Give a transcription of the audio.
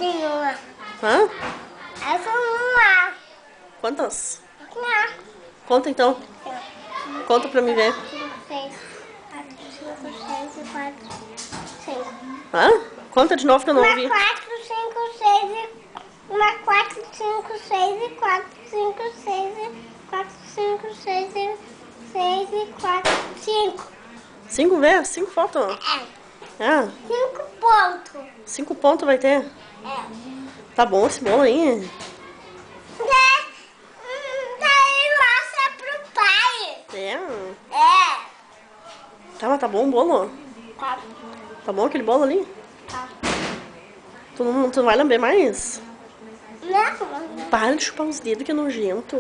Tem uma. Hã? Essa uma. Quantas? Uma. Conta então. Conta pra mim ver. 5, 6, 4, 5, 6 e 4, 6. Hã? Conta de novo que eu não Uma, ouvi. 4, 5, 6 e... Uma, 4, 5, 6 e 4, 5, 6 e 4, 5, 6 e 6 e 4, 5. 5 vezes? 5 faltam? É. É. 5 pontos. 5 pontos vai ter. É. Tá bom esse bolo aí? Daí mostra pro pai. É. É. Tá, mas tá bom o bolo? Tá. Tá bom aquele bolo ali? Tá. Tu não vai lamber mais? Não. Para de chupar os dedos, que é nojento.